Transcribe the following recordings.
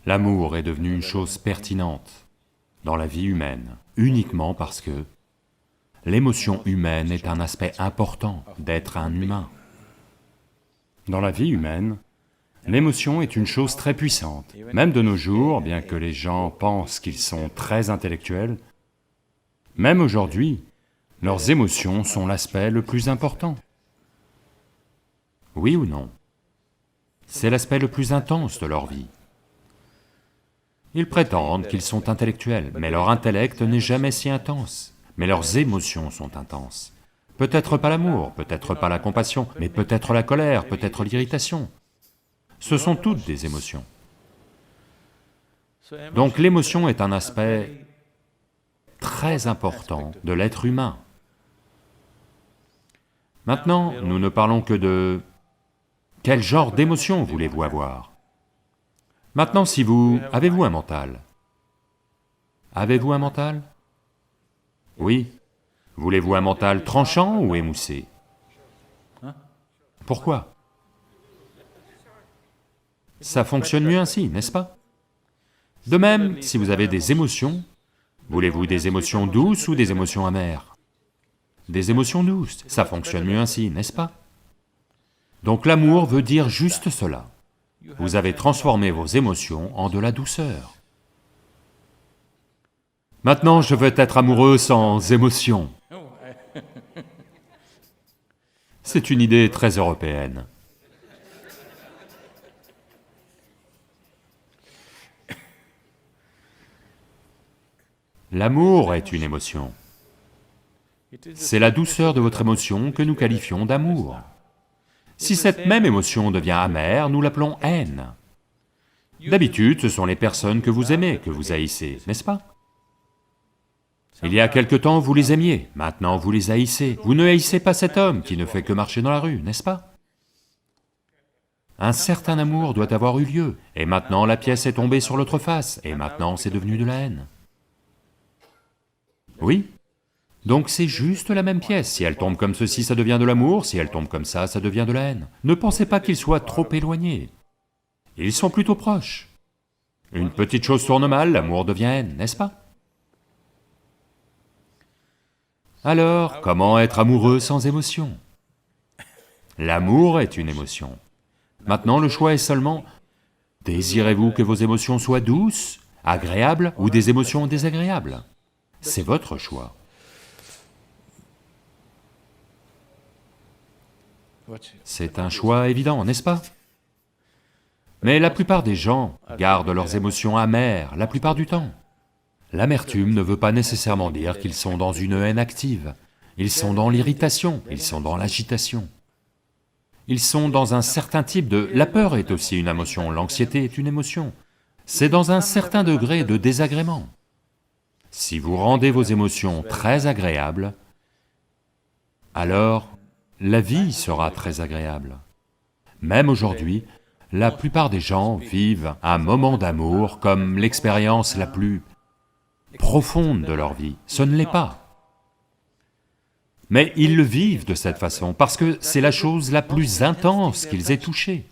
L'amour est devenu une chose pertinente dans la vie humaine, uniquement parce que l'émotion humaine est un aspect important d'être un humain. Dans la vie humaine, l'émotion est une chose très puissante. Même de nos jours, bien que les gens pensent qu'ils sont très intellectuels, même aujourd'hui, leurs émotions sont l'aspect le plus important. Oui ou non? C'est l'aspect le plus intense de leur vie. Ils prétendent qu'ils sont intellectuels, mais leur intellect n'est jamais si intense, mais leurs émotions sont intenses. Peut-être pas l'amour, peut-être pas la compassion, mais peut-être la colère, peut-être l'irritation. Ce sont toutes des émotions. Donc l'émotion est un aspect très important de l'être humain. Maintenant, nous ne parlons que de... Quel genre d'émotion voulez-vous avoir? Maintenant, si vous... Avez-vous un mental? Avez-vous un mental? Oui. Voulez-vous un mental tranchant ou émoussé? Pourquoi? Ça fonctionne mieux ainsi, n'est-ce pas? De même, si vous avez des émotions, voulez-vous des émotions douces ou des émotions amères? Des émotions douces, ça fonctionne mieux ainsi, n'est-ce pas? Donc l'amour veut dire juste cela. Vous avez transformé vos émotions en de la douceur. Maintenant, je veux être amoureux sans émotion. C'est une idée très européenne. L'amour est une émotion. C'est la douceur de votre émotion que nous qualifions d'amour. Si cette même émotion devient amère, nous l'appelons haine. D'habitude, ce sont les personnes que vous aimez que vous haïssez, n'est-ce pas? Il y a quelque temps, vous les aimiez, maintenant vous les haïssez. Vous ne haïssez pas cet homme qui ne fait que marcher dans la rue, n'est-ce pas? Un certain amour doit avoir eu lieu, et maintenant la pièce est tombée sur l'autre face, et maintenant c'est devenu de la haine. Oui? Donc c'est juste la même pièce, si elle tombe comme ceci, ça devient de l'amour, si elle tombe comme ça devient de la haine. Ne pensez pas qu'ils soient trop éloignés. Ils sont plutôt proches. Une petite chose tourne mal, l'amour devient haine, n'est-ce pas? Alors, comment être amoureux sans émotion? L'amour est une émotion. Maintenant, le choix est seulement, désirez-vous que vos émotions soient douces, agréables ou des émotions désagréables? C'est votre choix. C'est un choix évident, n'est-ce pas? Mais la plupart des gens gardent leurs émotions amères la plupart du temps. L'amertume ne veut pas nécessairement dire qu'ils sont dans une haine active. Ils sont dans l'irritation, ils sont dans l'agitation. Ils sont dans un certain type de... La peur est aussi une émotion, l'anxiété est une émotion. C'est dans un certain degré de désagrément. Si vous rendez vos émotions très agréables, alors la vie sera très agréable. Même aujourd'hui, la plupart des gens vivent un moment d'amour comme l'expérience la plus profonde de leur vie. Ce ne l'est pas. Mais ils le vivent de cette façon parce que c'est la chose la plus intense qu'ils aient touchée.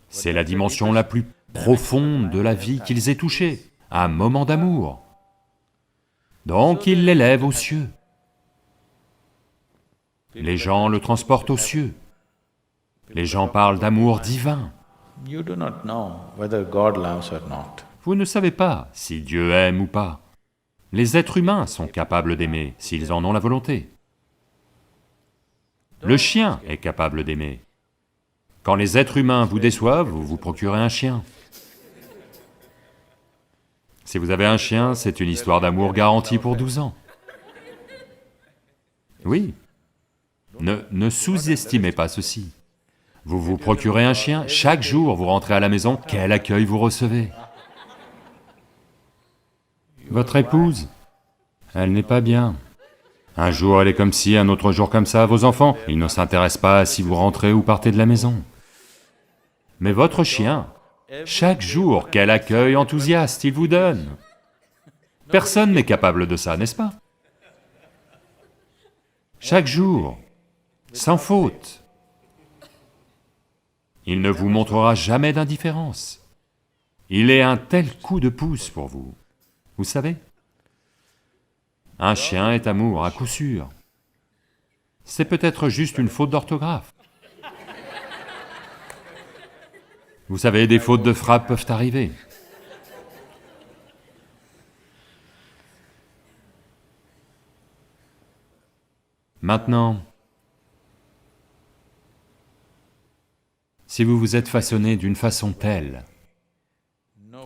C'est la dimension la plus profonde de la vie qu'ils aient touchée, un moment d'amour. Donc ils l'élèvent aux cieux. Les gens le transportent aux cieux. Les gens parlent d'amour divin. Vous ne savez pas si Dieu aime ou pas. Les êtres humains sont capables d'aimer, s'ils en ont la volonté. Le chien est capable d'aimer. Quand les êtres humains vous déçoivent, vous vous procurez un chien. Si vous avez un chien, c'est une histoire d'amour garantie pour 12 ans. Oui. Ne sous-estimez pas ceci. Vous vous procurez un chien, chaque jour vous rentrez à la maison, quel accueil vous recevez. Votre épouse, elle n'est pas bien. Un jour elle est comme ci, un autre jour comme ça, vos enfants, ils ne s'intéressent pas à si vous rentrez ou partez de la maison. Mais votre chien, chaque jour, quel accueil enthousiaste il vous donne. Personne n'est capable de ça, n'est-ce pas? Chaque jour, sans faute. Il ne vous montrera jamais d'indifférence. il est un tel coup de pouce pour vous. Vous savez, un chien est amour à coup sûr. C'est peut-être juste une faute d'orthographe. Vous savez, des fautes de frappe peuvent arriver. Maintenant, si vous vous êtes façonné d'une façon telle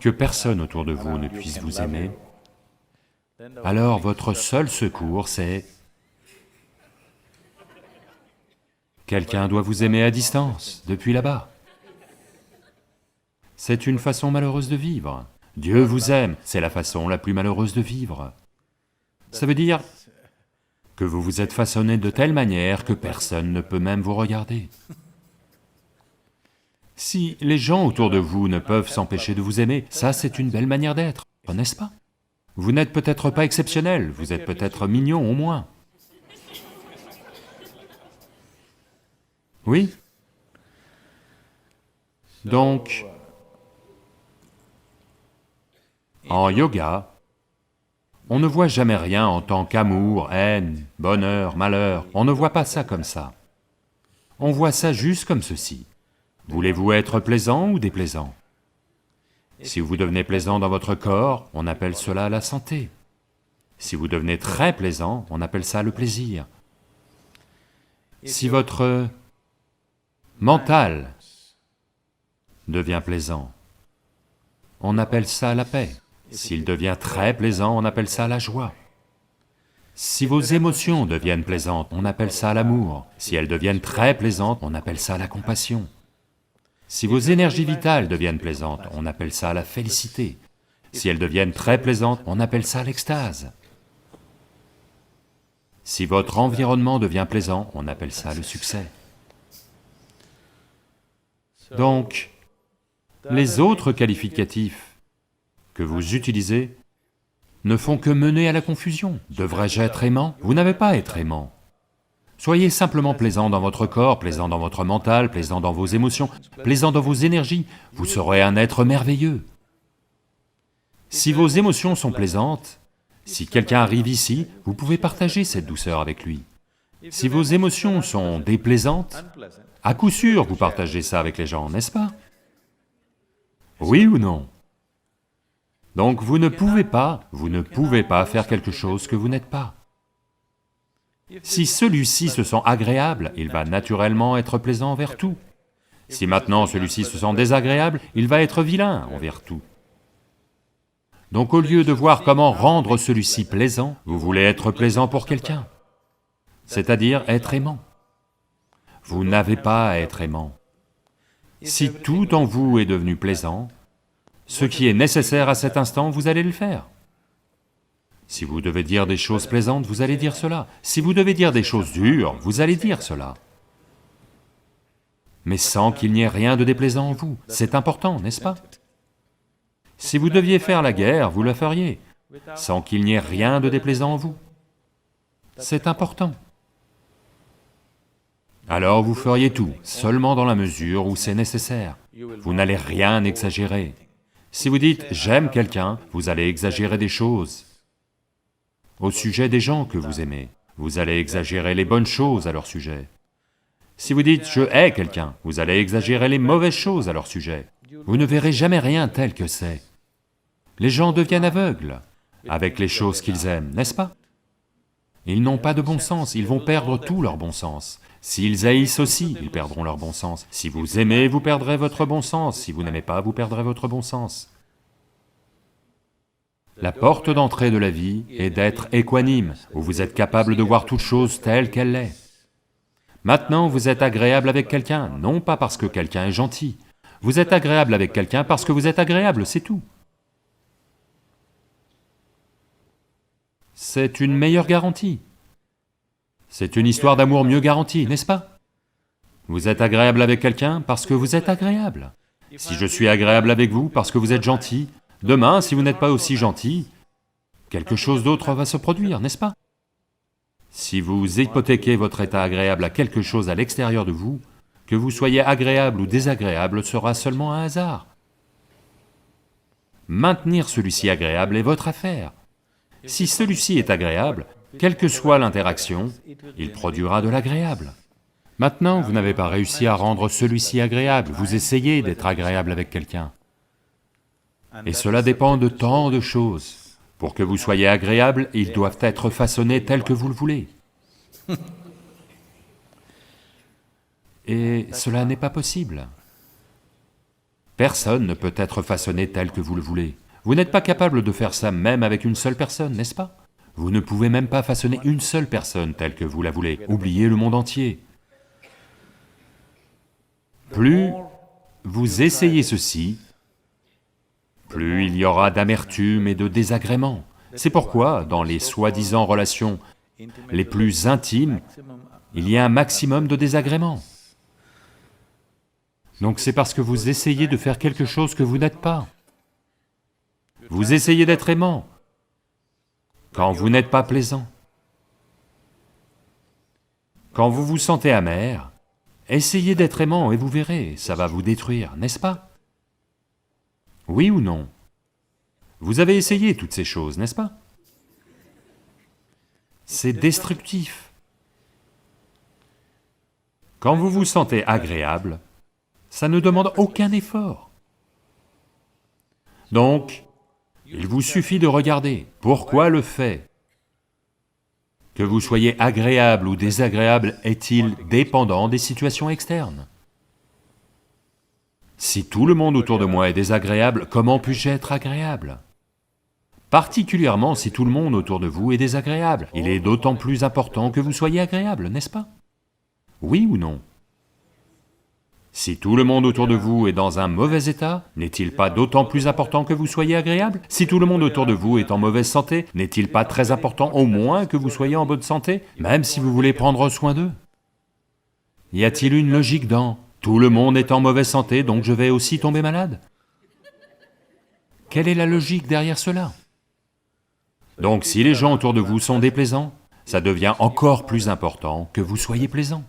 que personne autour de vous ne puisse vous aimer, alors votre seul secours c'est... Quelqu'un doit vous aimer à distance, depuis là-bas. C'est une façon malheureuse de vivre. Dieu vous aime, c'est la façon la plus malheureuse de vivre. Ça veut dire que vous vous êtes façonné de telle manière que personne ne peut même vous regarder. Si les gens autour de vous ne peuvent s'empêcher de vous aimer, ça c'est une belle manière d'être, n'est-ce pas? Vous n'êtes peut-être pas exceptionnel, vous êtes peut-être mignon au moins. Oui? Donc, en yoga, on ne voit jamais rien en tant qu'amour, haine, bonheur, malheur, on ne voit pas ça comme ça. On voit ça juste comme ceci. Voulez-vous être plaisant ou déplaisant? Si vous devenez plaisant dans votre corps, on appelle cela la santé. Si vous devenez très plaisant, on appelle ça le plaisir. Si votre mental devient plaisant, on appelle ça la paix. S'il devient très plaisant, on appelle ça la joie. Si vos émotions deviennent plaisantes, on appelle ça l'amour. Si elles deviennent très plaisantes, on appelle ça la compassion. Si vos énergies vitales deviennent plaisantes, on appelle ça la félicité. Si elles deviennent très plaisantes, on appelle ça l'extase. Si votre environnement devient plaisant, on appelle ça le succès. Donc, les autres qualificatifs que vous utilisez ne font que mener à la confusion. Devrais-je être aimant? Vous n'avez pas à être aimant. Soyez simplement plaisant dans votre corps, plaisant dans votre mental, plaisant dans vos émotions, plaisant dans vos énergies, vous serez un être merveilleux. Si vos émotions sont plaisantes, si quelqu'un arrive ici, vous pouvez partager cette douceur avec lui. Si vos émotions sont déplaisantes, à coup sûr vous partagez ça avec les gens, n'est-ce pas? Oui ou non? Donc vous ne pouvez pas faire quelque chose que vous n'êtes pas. Si celui-ci se sent agréable, il va naturellement être plaisant envers tout. Si maintenant celui-ci se sent désagréable, il va être vilain envers tout. Donc au lieu de voir comment rendre celui-ci plaisant, vous voulez être plaisant pour quelqu'un, c'est-à-dire être aimant. Vous n'avez pas à être aimant. Si tout en vous est devenu plaisant, ce qui est nécessaire à cet instant, vous allez le faire. Si vous devez dire des choses plaisantes, vous allez dire cela. Si vous devez dire des choses dures, vous allez dire cela. Mais sans qu'il n'y ait rien de déplaisant en vous, c'est important, n'est-ce pas? Si vous deviez faire la guerre, vous la feriez, sans qu'il n'y ait rien de déplaisant en vous. C'est important. Alors vous feriez tout, seulement dans la mesure où c'est nécessaire. Vous n'allez rien exagérer. Si vous dites « j'aime quelqu'un », vous allez exagérer des choses. Au sujet des gens que vous aimez, vous allez exagérer les bonnes choses à leur sujet. Si vous dites « je hais quelqu'un », vous allez exagérer les mauvaises choses à leur sujet. Vous ne verrez jamais rien tel que c'est. Les gens deviennent aveugles avec les choses qu'ils aiment, n'est-ce pas? Ils n'ont pas de bon sens, ils vont perdre tout leur bon sens. S'ils haïssent aussi, ils perdront leur bon sens. Si vous aimez, vous perdrez votre bon sens. Si vous n'aimez pas, vous perdrez votre bon sens. La porte d'entrée de la vie est d'être équanime, où vous êtes capable de voir toute chose telle qu'elle est. Maintenant, vous êtes agréable avec quelqu'un, non pas parce que quelqu'un est gentil. Vous êtes agréable avec quelqu'un parce que vous êtes agréable, c'est tout. C'est une meilleure garantie. C'est une histoire d'amour mieux garantie, n'est-ce pas? Vous êtes agréable avec quelqu'un parce que vous êtes agréable. Si je suis agréable avec vous parce que vous êtes gentil, demain, si vous n'êtes pas aussi gentil, quelque chose d'autre va se produire, n'est-ce pas? Si vous hypothéquez votre état agréable à quelque chose à l'extérieur de vous, que vous soyez agréable ou désagréable sera seulement un hasard. Maintenir celui-ci agréable est votre affaire. Si celui-ci est agréable, quelle que soit l'interaction, il produira de l'agréable. Maintenant, vous n'avez pas réussi à rendre celui-ci agréable, vous essayez d'être agréable avec quelqu'un. Et cela dépend de tant de choses. Pour que vous soyez agréable, ils doivent être façonnés tels que vous le voulez. Et cela n'est pas possible. Personne ne peut être façonné tel que vous le voulez. Vous n'êtes pas capable de faire ça même avec une seule personne, n'est-ce pas? Vous ne pouvez même pas façonner une seule personne telle que vous la voulez. Oubliez le monde entier. Plus vous essayez ceci, plus il y aura d'amertume et de désagrément. C'est pourquoi, dans les soi-disant relations les plus intimes, il y a un maximum de désagréments. Donc c'est parce que vous essayez de faire quelque chose que vous n'êtes pas. Vous essayez d'être aimant, quand vous n'êtes pas plaisant. Quand vous vous sentez amer, essayez d'être aimant et vous verrez, ça va vous détruire, n'est-ce pas? Oui ou non? Vous avez essayé toutes ces choses, n'est-ce pas? C'est destructif. Quand vous vous sentez agréable, ça ne demande aucun effort. Donc, il vous suffit de regarder. Pourquoi le fait que vous soyez agréable ou désagréable est-il dépendant des situations externes? Si tout le monde autour de moi est désagréable, comment puis-je être agréable? Particulièrement si tout le monde autour de vous est désagréable, il est d'autant plus important que vous soyez agréable, n'est-ce pas? Oui ou non? Si tout le monde autour de vous est dans un mauvais état, n'est-il pas d'autant plus important que vous soyez agréable? Si tout le monde autour de vous est en mauvaise santé, n'est-il pas très important au moins que vous soyez en bonne santé, même si vous voulez prendre soin d'eux? Y a-t-il une logique dans « tout le monde est en mauvaise santé, donc je vais aussi tomber malade » ? Quelle est la logique derrière cela? Donc si les gens autour de vous sont déplaisants, ça devient encore plus important que vous soyez plaisant.